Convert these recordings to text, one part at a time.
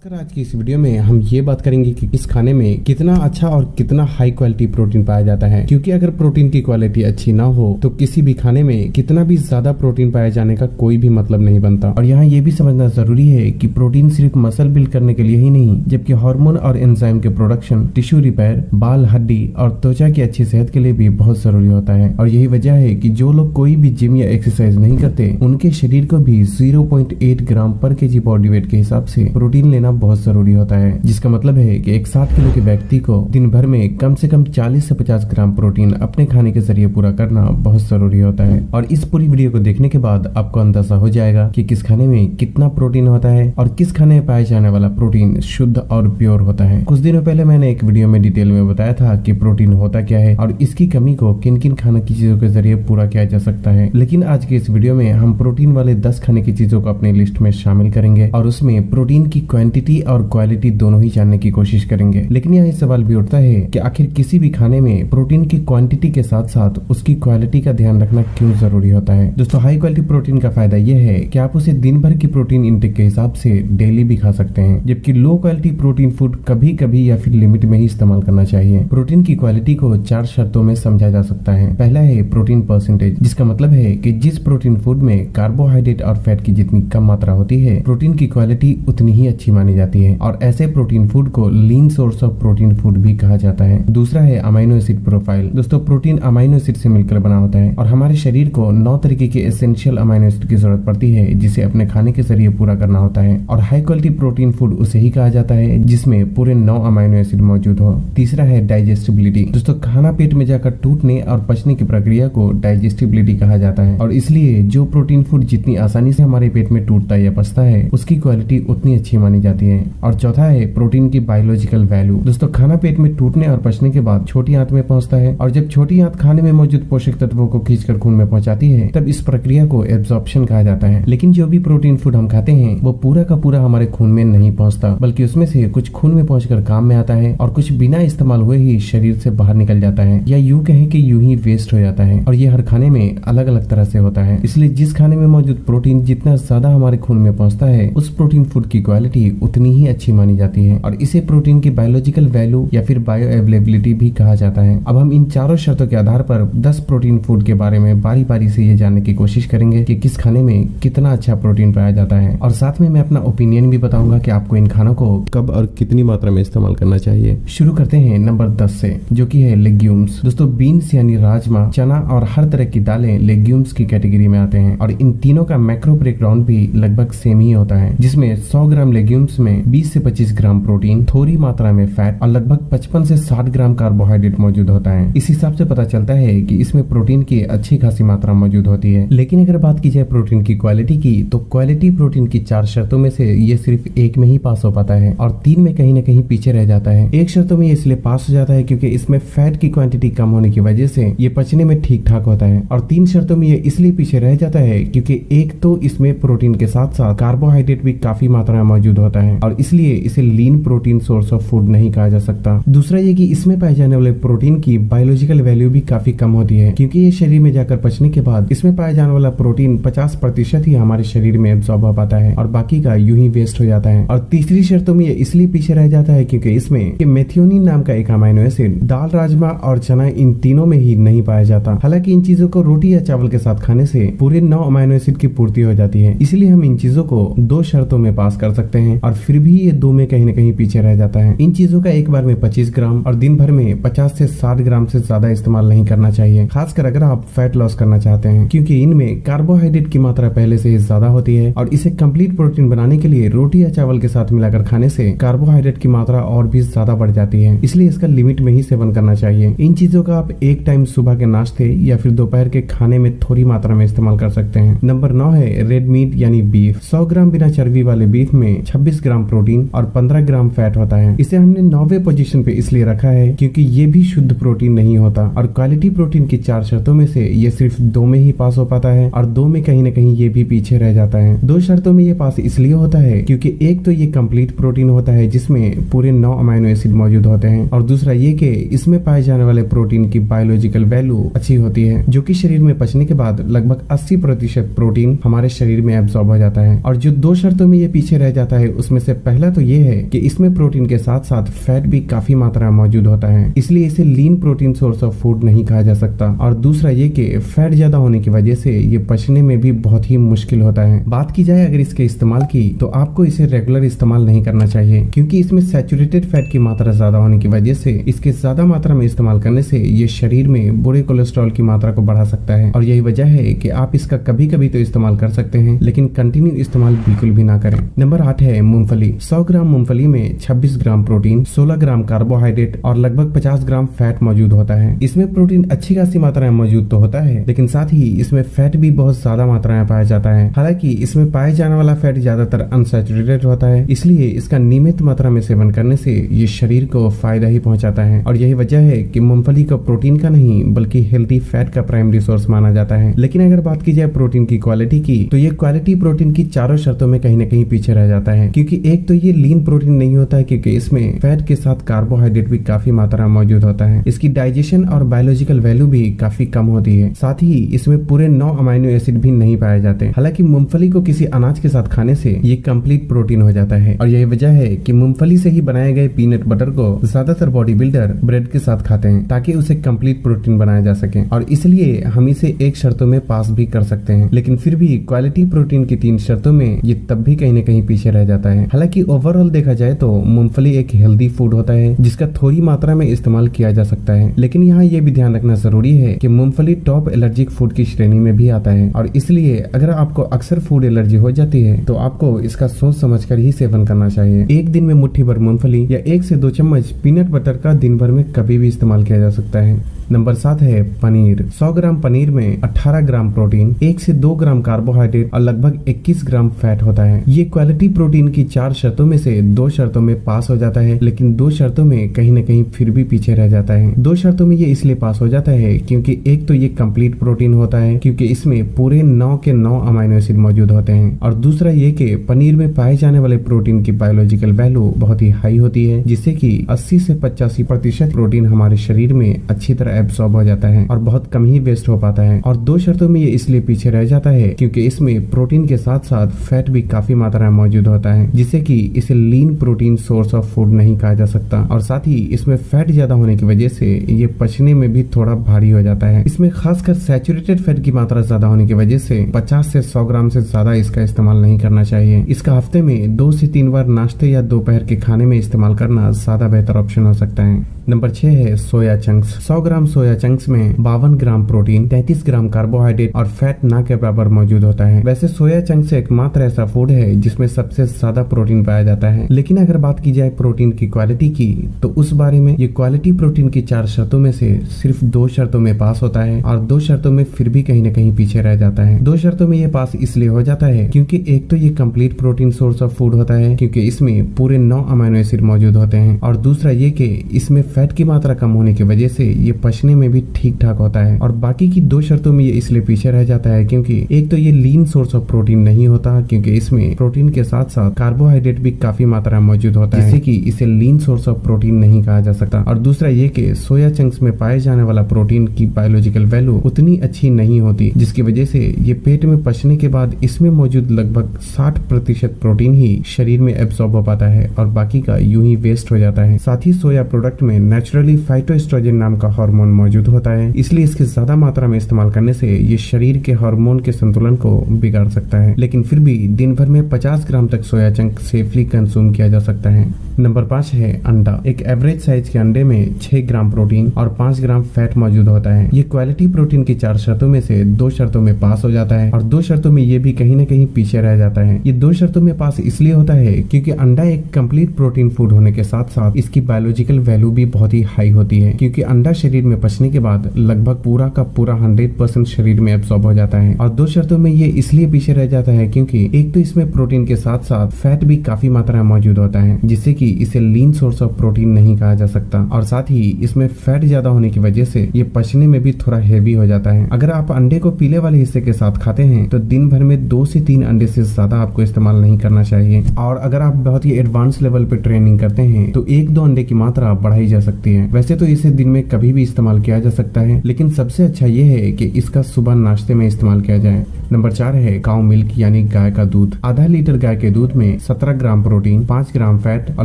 खासकर आज की इस वीडियो में हम ये बात करेंगे कि इस खाने में कितना अच्छा और कितना हाई क्वालिटी प्रोटीन पाया जाता है, क्योंकि अगर प्रोटीन की क्वालिटी अच्छी ना हो तो किसी भी खाने में कितना भी ज्यादा प्रोटीन पाए जाने का कोई भी मतलब नहीं बनता। और यहाँ ये भी समझना जरूरी है कि प्रोटीन सिर्फ मसल बिल्ड करने के लिए ही नहीं, जबकि हार्मोन और एंजाइम के प्रोडक्शन, टिश्यू रिपेयर, बाल, हड्डी और त्वचा की अच्छी सेहत के लिए भी बहुत जरूरी होता है। और यही वजह है कि जो लोग कोई भी जिम या एक्सरसाइज नहीं करते, उनके शरीर को भी 0.8 ग्राम पर केजी बॉडी वेट के हिसाब से प्रोटीन लेना बहुत जरूरी होता है, जिसका मतलब है कि एक 60 किलो के व्यक्ति को दिन भर में कम से कम 40 से 50 ग्राम प्रोटीन अपने खाने के जरिए पूरा करना बहुत जरूरी होता है। और इस पूरी वीडियो को देखने के बाद आपको अंदाजा हो जाएगा कि किस खाने में कितना प्रोटीन होता है और किस खाने में पाए जाने वाला प्रोटीन शुद्ध और प्योर होता है। कुछ दिनों पहले मैंने एक वीडियो में डिटेल में बताया था कि प्रोटीन होता क्या है और इसकी कमी को किन किन खाने की चीजों के जरिए पूरा किया जा सकता है। लेकिन आज के इस वीडियो में हम प्रोटीन वाले 10 खाने की चीजों को अपनी लिस्ट में शामिल करेंगे और उसमें प्रोटीन की क्वांटिटी और क्वालिटी दोनों ही जानने की कोशिश करेंगे। लेकिन यहाँ सवाल भी उठता है कि आखिर किसी भी खाने में प्रोटीन की क्वांटिटी के साथ साथ उसकी क्वालिटी का ध्यान रखना क्यों जरूरी होता है। दोस्तों, हाई क्वालिटी प्रोटीन का फायदा यह है कि आप उसे दिन भर की प्रोटीन इंटेक के हिसाब से डेली भी खा सकते हैं, जबकि लो क्वालिटी प्रोटीन फूड कभी कभी या फिर लिमिट में ही इस्तेमाल करना चाहिए। प्रोटीन की क्वालिटी को 4 शर्तों में समझा जा सकता है। पहला है प्रोटीन परसेंटेज, जिसका मतलब है कि जिस प्रोटीन फूड में कार्बोहाइड्रेट और फैट की जितनी कम मात्रा होती है, प्रोटीन की क्वालिटी उतनी ही अच्छी मानी जाती है और ऐसे प्रोटीन फूड को लीन सोर्स ऑफ प्रोटीन फूड भी कहा जाता है। दूसरा है अमाइनो एसिड प्रोफाइल। दोस्तों, प्रोटीन अमाइनो एसिड से मिलकर बना होता है और हमारे शरीर को 9 तरीके के एसेंशियल अमाइनो एसिड की जरूरत पड़ती है, जिसे अपने खाने के जरिए पूरा करना होता है। और हाई क्वालिटी प्रोटीन फूड उसे ही कहा जाता है जिसमें पूरे 9 अमाइनो एसिड मौजूद हो। तीसरा है डाइजेस्टिबिलिटी। दोस्तों, खाना पेट में जाकर टूटने और पचने की प्रक्रिया को डाइजेस्टिबिलिटी कहा जाता है और इसलिए जो प्रोटीन फूड जितनी आसानी से हमारे पेट में टूटता है या पचता है, उसकी क्वालिटी उतनी अच्छी मानी जाती है। और चौथा है प्रोटीन की बायोलॉजिकल वैल्यू। दोस्तों, खाना पेट में टूटने और पचने के बाद छोटी आंत में पहुंचता है और जब छोटी आंत खाने में मौजूद पोषक तत्वों को खींचकर खून में पहुंचाती है, तब इस प्रक्रिया को एब्जॉर्प्शन कहा जाता है। लेकिन जो भी प्रोटीन फूड हम खाते हैं वो पूरा का पूरा हमारे खून में नहीं पहुंचता, बल्कि उसमें से कुछ खून में पहुंचकर काम में आता है और कुछ बिना इस्तेमाल हुए ही शरीर से बाहर निकल जाता है, या यूं कहें कि यूं ही वेस्ट हो जाता है। और ये हर खाने में अलग अलग तरह से होता है। इसलिए जिस खाने में मौजूद प्रोटीन जितना ज्यादा हमारे खून में पहुंचता है, उस प्रोटीन फूड की क्वालिटी उतनी ही अच्छी मानी जाती है और इसे प्रोटीन की बायोलॉजिकल वैल्यू या फिर बायो अवेलेबिलिटी भी कहा जाता है। अब हम इन चारों शर्तों के आधार पर 10 प्रोटीन फूड के बारे में बारी बारी से ये जानने की कोशिश करेंगे कि किस खाने में कितना अच्छा प्रोटीन पाया जाता है, और साथ में मैं अपना ओपिनियन भी बताऊंगा कि आपको इन खानों को कब और कितनी मात्रा में इस्तेमाल करना चाहिए। शुरू करते हैं नंबर 10 से, जो कि है लेग्यूम्स। दोस्तों, बीन्स यानी राजमा, चना और हर तरह की दालें लेग्यूम्स की कैटेगरी में आते हैं और इन तीनों का मैक्रो ब्रेकडाउन भी लगभग सेम ही होता है, जिसमें 100 ग्राम लेग्यूम्स में 20 से 25 ग्राम प्रोटीन, थोड़ी मात्रा में फैट और लगभग 55 से 60 ग्राम कार्बोहाइड्रेट मौजूद होता है। इस हिसाब से पता चलता है कि इसमें प्रोटीन की अच्छी खासी मात्रा मौजूद होती है। लेकिन अगर बात की जाए प्रोटीन की क्वालिटी की, तो क्वालिटी प्रोटीन की 4 शर्तों में से ये सिर्फ एक में ही पास हो पाता है और 3 में कहीं न कहीं पीछे रह जाता है। एक शर्तों में ये इसलिए पास हो जाता है क्योंकि इसमें फैट की क्वांटिटी कम होने की वजह से ये पचने में ठीक ठाक होता है, और 3 शर्तों में ये इसलिए पीछे रह जाता है क्योंकि एक तो इसमें प्रोटीन के साथ साथ कार्बोहाइड्रेट भी काफी मात्रा में मौजूद होता है और इसलिए इसे lean protein source of food नहीं कहा जा सकता। दूसरा ये कि इसमें पाए जाने वाले प्रोटीन की बायोलॉजिकल वैल्यू भी काफी कम होती है, क्योंकि ये शरीर में जाकर पचने के बाद इसमें पाया जाने वाला प्रोटीन 50% ही हमारे शरीर में एब्जॉर्ब हो पाता है और बाकी का यूं ही वेस्ट हो जाता है। और तीसरी शर्तों में ये इसलिए पीछे रह जाता है क्योंकि इसमें मेथियोनिन नाम का एक अमाइनो एसिड दाल, राजमा और चना, इन तीनों में ही नहीं पाया जाता। हालांकि इन चीजों को रोटी या चावल के साथ खाने से पूरे 9 अमाइनो एसिड की पूर्ति हो जाती है, इसलिए हम इन चीजों को 2 शर्तों में पास कर सकते हैं और फिर भी ये 2 में कहीं न कहीं पीछे रह जाता है। इन चीजों का एक बार में 25 ग्राम और दिन भर में 50 से 60 ग्राम से ज्यादा इस्तेमाल नहीं करना चाहिए, खासकर अगर आप फैट लॉस करना चाहते हैं, क्योंकि इनमें कार्बोहाइड्रेट की मात्रा पहले से ही ज्यादा होती है और इसे कंप्लीट प्रोटीन बनाने के लिए रोटी या चावल के साथ मिलाकर खाने से कार्बोहाइड्रेट की मात्रा और भी ज्यादा बढ़ जाती है, इसलिए इसका लिमिट में ही सेवन करना चाहिए। इन चीजों का आप एक टाइम सुबह के नाश्ते या फिर दोपहर के खाने में थोड़ी मात्रा में इस्तेमाल कर सकते हैं। नंबर 9 है रेड मीट यानी बीफ। 100 ग्राम बिना चर्बी वाले बीफ में 26 ग्राम प्रोटीन और 15 ग्राम फैट होता है। इसे हमने 9वें पोजीशन पे इसलिए रखा है क्योंकि ये भी शुद्ध प्रोटीन नहीं होता और क्वालिटी प्रोटीन की 4 शर्तों में से ये सिर्फ 2 में ही पास हो पाता है और 2 में कहीं न कहीं ये भी पीछे रह जाता है। 2 शर्तों में ये पास इसलिए होता है क्योंकि एक तो ये कंप्लीट प्रोटीन होता है जिसमें पूरे 9 अमाइनो एसिड मौजूद होते हैं, और दूसरा ये कि इसमें पाए जाने वाले प्रोटीन की बायोलॉजिकल वैल्यू अच्छी होती है, जो कि शरीर में पचने के बाद लगभग 80% प्रोटीन हमारे शरीर में एब्जॉर्ब हो जाता है। और जो 2 शर्तों में ये पीछे रह जाता है उसमें से पहला तो ये है कि इसमें प्रोटीन के साथ साथ फैट भी काफी मात्रा में मौजूद होता है, इसलिए इसे lean protein source of food नहीं कहा जा सकता। और दूसरा ये कि फैट ज्यादा होने की वजह से ये पचने में भी बहुत ही मुश्किल होता है। बात की जाए अगर इसके इस्तेमाल की, तो आपको इसे रेगुलर इस्तेमाल नहीं करना चाहिए, क्योंकि इसमें सैचुरेटेड फैट की मात्रा ज्यादा होने की वजह से इसके ज्यादा मात्रा में इस्तेमाल करने से ये शरीर में बुरे कोलेस्ट्रॉल की मात्रा को बढ़ा सकता है। और यही वजह है कि आप इसका कभी कभी तो इस्तेमाल कर सकते हैं, लेकिन कंटिन्यू इस्तेमाल बिल्कुल भी ना करें। नंबर 8 है मूंगफली। 100 ग्राम मूंगफली में 26 ग्राम प्रोटीन, 16 ग्राम कार्बोहाइड्रेट और लगभग 50 ग्राम फैट मौजूद होता है। इसमें प्रोटीन अच्छी खासी मात्रा में मौजूद तो होता है, लेकिन साथ ही इसमें फैट भी बहुत ज्यादा मात्रा में पाया जाता है। हालांकि इसमें पाए जाने वाला फैट ज्यादातर अनसैचुरेटेड होता है, इसलिए इसका नियमित मात्रा में सेवन करने से ये शरीर को फायदा ही पहुंचाता है। और यही वजह है कि मूंगफली को प्रोटीन का नहीं बल्कि हेल्दी फैट का प्राइमरी सोर्स माना जाता है। लेकिन अगर बात की जाए प्रोटीन की क्वालिटी की, तो ये क्वालिटी प्रोटीन की चारों शर्तों में कहीं न कहीं पीछे रह जाता है, क्योंकि एक तो ये लीन प्रोटीन नहीं होता है, क्योंकि इसमें फैट के साथ कार्बोहाइड्रेट भी काफी मात्रा में मौजूद होता है। इसकी डाइजेशन और बायोलॉजिकल वैल्यू भी काफी कम होती है। साथ ही इसमें पूरे 9 अमाइनो एसिड भी नहीं पाए जाते। हालांकि मूंगफली को किसी अनाज के साथ खाने से ये कंप्लीट प्रोटीन हो जाता है। और यही वजह है कि मूंगफली से ही बनाए गए पीनट बटर को ज्यादातर बॉडी बिल्डर ब्रेड के साथ खाते हैं, ताकि उसे कंप्लीट प्रोटीन बनाया जा सके। और इसलिए हम इसे एक शर्तों में पास भी कर सकते हैं, लेकिन फिर भी क्वालिटी प्रोटीन की 3 शर्तों में ये तब भी कहीं न कहीं पीछे रह जाता है। हालांकि ओवरऑल देखा जाए तो मूंगफली एक हेल्दी फूड होता है, जिसका थोड़ी मात्रा में इस्तेमाल किया जा सकता है। लेकिन यहाँ ये भी ध्यान रखना जरूरी है कि मूंगफली टॉप एलर्जिक फूड की श्रेणी में भी आता है, और इसलिए अगर आपको अक्सर फूड एलर्जी हो जाती है तो आपको इसका सोच समझकर ही सेवन करना चाहिए। एक दिन में मुट्ठी भर मूंगफली या 1 से 2 चम्मच पीनट बटर का दिन भर में कभी भी इस्तेमाल किया जा सकता है। नंबर 7 है पनीर। 100 ग्राम पनीर में 18 ग्राम प्रोटीन, 1 से 2 ग्राम कार्बोहाइड्रेट और लगभग 21 ग्राम फैट होता है। ये क्वालिटी प्रोटीन की 4 शर्तों में से 2 शर्तों में पास हो जाता है, लेकिन 2 शर्तों में कहीं न कहीं फिर भी पीछे रह जाता है। 2 शर्तों में ये इसलिए पास हो जाता है क्योंकि एक तो ये कंप्लीट प्रोटीन होता है, क्योंकि इसमें पूरे 9 के 9 अमाइनो एसिड मौजूद होते हैं, और दूसरा ये कि पनीर में पाए जाने वाले प्रोटीन की बायोलॉजिकल वैल्यू बहुत ही हाई होती है, जिससे कि 80 से 85% प्रोटीन हमारे शरीर में अच्छी तरह एब्सॉर्ब हो जाता है और बहुत कम ही वेस्ट हो पाता है। और 2 शर्तों में ये इसलिए पीछे रह जाता है क्योंकि इसमें प्रोटीन के साथ साथ फैट भी काफी मात्रा में मौजूद होता है, जिससे कि इसे lean protein source of food नहीं कहा जा सकता। और साथ ही इसमें फैट ज्यादा होने की वजह से ये पचने में भी थोड़ा भारी हो जाता है। इसमें खासकर सैचुरेटेड फैट की मात्रा ज्यादा होने की वजह से 50 से 100 ग्राम से ज्यादा इसका इस्तेमाल नहीं करना चाहिए। इसका हफ्ते में 2 से 3 बार नाश्ते या दोपहर के खाने में इस्तेमाल करना ज्यादा बेहतर ऑप्शन हो सकता है। नंबर 6 है सोया चंक्स। 100 ग्राम सोया चंक्स में 52 ग्राम प्रोटीन, 33 ग्राम कार्बोहाइड्रेट और फैट ना के बराबर मौजूद होता है। वैसे सोया चंक्स एकमात्र ऐसा फूड है जिसमें सबसे ज्यादा प्रोटीन पाया जाता है, लेकिन अगर बात की जाए प्रोटीन की क्वालिटी की, तो उस बारे में ये क्वालिटी प्रोटीन की 4 शर्तों में से सिर्फ 2 शर्तों में पास होता है, और 2 शर्तों में फिर भी कहीं न कहीं पीछे रह जाता है। 2 शर्तों में ये पास इसलिए हो जाता है क्योंकि एक तो ये complete protein source of food होता है, क्योंकि इसमें पूरे 9 अमाइनो एसिड मौजूद होते हैं, और दूसरा ये कि इसमें फैट की मात्रा कम होने की वजह से ये पचने में भी ठीक ठाक होता है। और बाकी की 2 शर्तों में ये इसलिए पीछे रह जाता है क्योंकि एक तो ये लीन सोर्स ऑफ प्रोटीन नहीं होता, क्योंकि इसमें प्रोटीन के साथ साथ कार्बोहाइड्रेट भी काफी मात्रा में मौजूद होता है, जिससे कि इसे लीन सोर्स ऑफ प्रोटीन नहीं कहा जा सकता। और दूसरा ये कि सोया चंक्स में पाए जाने वाला प्रोटीन की बायोलॉजिकल वैल्यू उतनी अच्छी नहीं होती, जिसकी वजह से ये पेट में पचने के बाद इसमें मौजूद लगभग 60% प्रोटीन ही शरीर में एब्सॉर्ब हो पाता है, और बाकी का यूं ही वेस्ट हो जाता है। साथ ही सोया प्रोडक्ट में नेचुरली फाइटोएस्ट्रोजन नाम का हार्मोन मौजूद होता है, इसलिए इसके ज्यादा मात्रा में इस्तेमाल करने से ये शरीर के हार्मोन के संतुलन को बिगाड़ सकता है। लेकिन फिर भी दिन भर में 50 ग्राम तक सोया चंक सेफली कंज्यूम किया जा सकता है। नंबर 5 है अंडा। एक एवरेज साइज के अंडे में 6 ग्राम प्रोटीन और 5 ग्राम फैट मौजूद होता है। ये क्वालिटी प्रोटीन की 4 शर्तों में से 2 शर्तों में पास हो जाता है, और 2 शर्तों में ये भी कहीं न कहीं पीछे रह जाता है। ये 2 शर्तों में पास इसलिए होता है क्योंकि अंडा एक कंप्लीट प्रोटीन फूड होने के साथ साथ इसकी बायोलॉजिकल वैल्यू भी बहुत ही हाई होती है, क्योंकि अंडा शरीर में पचने के बाद लगभग पूरा का पूरा 100% शरीर में एब्सॉर्ब हो जाता है। और 2 शर्तों में ये इसलिए पीछे रह जाता है क्योंकि एक तो इसमें प्रोटीन के साथ साथ फैट भी काफी मात्रा में मौजूद होता है, जिससे कि इसे लीन सोर्स ऑफ प्रोटीन नहीं कहा जा सकता, और साथ ही इसमें फैट ज्यादा होने की वजह से ये पचने में भी थोड़ा हेवी हो जाता है। अगर आप अंडे को पीले वाले हिस्से के साथ खाते हैं तो दिन भर में 2 से 3 अंडे से ज्यादा आपको इस्तेमाल नहीं करना चाहिए, और अगर आप बहुत ही एडवांस लेवल पे ट्रेनिंग करते हैं तो 1-2 अंडे की मात्रा बढ़ाई जा सकती है। वैसे तो इसे दिन में कभी भी इस्तेमाल किया जा सकता है, लेकिन सबसे अच्छा ये है कि इसका सुबह नाश्ते में इस्तेमाल किया जाए। नंबर 4 है काउ मिल्क यानी गाय का दूध। आधा लीटर गाय के दूध में 17 ग्राम प्रोटीन, 5 ग्राम फैट और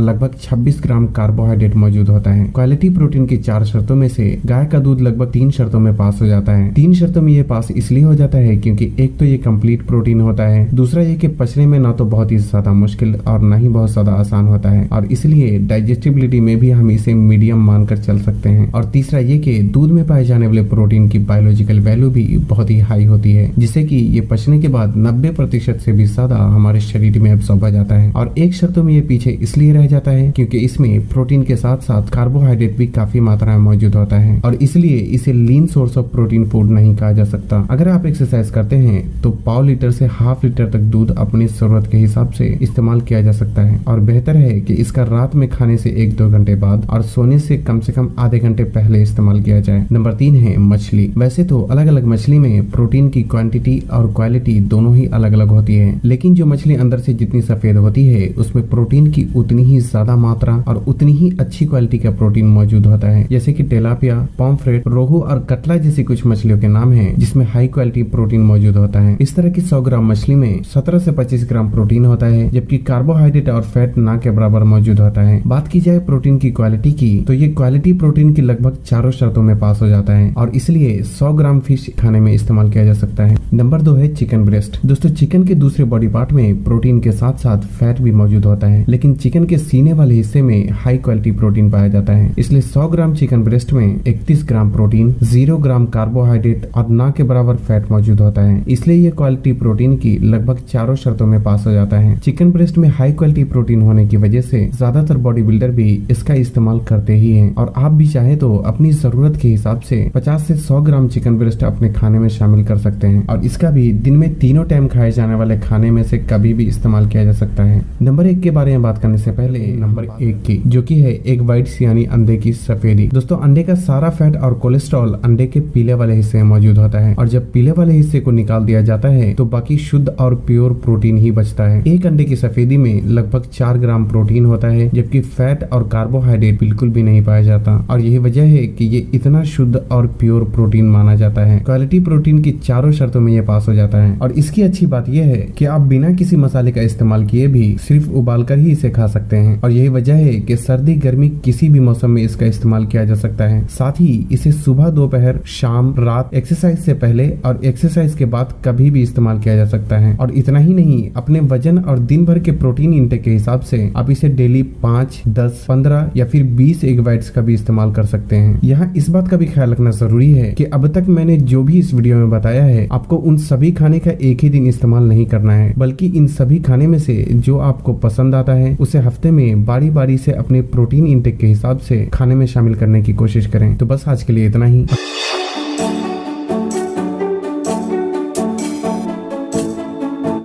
लगभग 26 ग्राम कार्बोहाइड्रेट मौजूद होता है। क्वालिटी प्रोटीन की 4 शर्तों में से गाय का दूध लगभग 3 शर्तों में पास हो जाता है। 3 शर्तों में ये पास इसलिए हो जाता है क्योंकि एक तो ये कंप्लीट प्रोटीन होता है, दूसरा ये कि पचने में ना तो बहुत ही ज्यादा मुश्किल और ना ही बहुत ज्यादा आसान होता है और इसलिए डाइजेस्टिबिलिटी में भी हम इसे मीडियम मानकर चल सकते हैं। और तीसरा ये कि दूध में पाए जाने वाले प्रोटीन की बायोलॉजिकल वैल्यू भी बहुत ही हाई होती है, जिससे कि ये पचने के बाद 90% से भी ज्यादा हमारे शरीर में एब्सॉर्ब हो जाता है। और एक शर्तों में ये पीछे इसलिए रह जाता है क्योंकि इसमें प्रोटीन के साथ साथ कार्बोहाइड्रेट भी काफी मात्रा में मौजूद होता है और इसलिए इसे लीन सोर्स ऑफ प्रोटीन फूड नहीं कहा जा सकता। अगर आप एक्सरसाइज करते हैं तो पाव लीटर से हाफ लीटर तक दूध अपनी जरूरत के हिसाब से इस्तेमाल किया जा सकता है और बेहतर है कि इसका रात में खाने से 1-2 घंटे बाद और सोने से कम आधे घंटे पहले इस्तेमाल किया जाए। नंबर 3 है मछली। वैसे तो अलग अलग मछली में प्रोटीन की क्वांटिटी और क्वालिटी दोनों ही अलग अलग होती है, लेकिन जो मछली अंदर से जितनी सफेद होती है उसमें प्रोटीन की उतनी ही ज्यादा मात्रा और उतनी ही अच्छी क्वालिटी का प्रोटीन मौजूद होता है। जैसे कि टेलापिया, पॉम्फ्रेट, रोहू और कटला जैसी कुछ मछलियों के नाम हैं जिसमें हाई क्वालिटी प्रोटीन मौजूद होता है। इस तरह की 100 ग्राम मछली में 17 से 25 ग्राम प्रोटीन होता है, जबकि कार्बोहाइड्रेट और फैट ना के बराबर मौजूद होता है। बात की जाए प्रोटीन की क्वालिटी की तो ये क्वालिटी प्रोटीन की लगभग चारों शर्तों में पास हो जाता है और इसलिए 100 ग्राम फिश खाने में इस्तेमाल किया जा सकता है। नंबर 2 है चिकन ब्रेस्ट। दोस्तों चिकन के दूसरे बॉडी पार्ट में प्रोटीन के साथ साथ फैट भी मौजूद होता है, लेकिन चिकन के सीने वाले हिस्से में हाई क्वालिटी प्रोटीन पाया जाता है। इसलिए 100 ग्राम चिकन ब्रेस्ट में 31 ग्राम प्रोटीन, 0 ग्राम कार्बोहाइड्रेट और ना के बराबर फैट मौजूद होता है। इसलिए ये क्वालिटी प्रोटीन की लगभग चारों शर्तों में पास हो जाता है। चिकन ब्रेस्ट में हाई क्वालिटी प्रोटीन होने की वजह से ज्यादातर बॉडी बिल्डर भी इसका इस्तेमाल करते ही हैं और आप भी चाहे तो अपनी जरूरत के हिसाब से 50 से 100 ग्राम चिकन ब्रेस्ट अपने खाने में शामिल कर सकते हैं और इसका भी दिन में तीनों टाइम खाए जाने वाले खाने में से कभी भी इस्तेमाल किया जा सकता है। नंबर 1 के बारे में बात करने से पहले नंबर 1 की जो कि है एग व्हाइट्स यानी अंडे की सफेदी। दोस्तों अंडे का सारा फैट और कोलेस्ट्रॉल अंडे के पीले वाले हिस्से में मौजूद होता है और जब पीले वाले हिस्से को निकाल दिया जाता है तो बाकी शुद्ध और प्योर प्रोटीन ही बचता है। एक अंडे की सफेदी में लगभग 4 ग्राम प्रोटीन होता है, जबकि फैट और कार्बोहाइड्रेट बिल्कुल भी नहीं पाया जाता और यही वजह है कि ये इतना शुद्ध और प्योर प्रोटीन माना जाता है। क्वालिटी प्रोटीन की चारों शर्तों में ये पास हो जाता है और इसकी अच्छी बात यह है कि आप बिना किसी मसाले का इस्तेमाल किए भी सिर्फ उबाल कर ही इसे खा सकते हैं और यही वजह है कि सर्दी गर्मी किसी भी मौसम में इसका इस्तेमाल किया जा सकता है। साथ ही इसे सुबह, दोपहर, शाम, रात, एक्सरसाइज से पहले और एक्सरसाइज के बाद कभी भी इस्तेमाल किया जा सकता है। और इतना ही नहीं, अपने वजन और दिन भर के प्रोटीन इंटेक के हिसाब से आप इसे डेली 5, 10, 15 या फिर 20 एग व्हाइट्स का भी इस्तेमाल कर सकते हैं। यहाँ इस बात का भी ख्याल रखना जरूरी है कि अब तक मैंने जो भी इस वीडियो में बताया है आपको उन सभी खाने का एक ही दिन इस्तेमाल नहीं करना है, बल्कि इन सभी खाने में से जो आपको पसंद आता है उसे हफ्ते में बारी बारी से अपने प्रोटीन इंटेक के हिसाब से खाने में शामिल करने की कोशिश करें। तो बस आज के लिए इतना ही।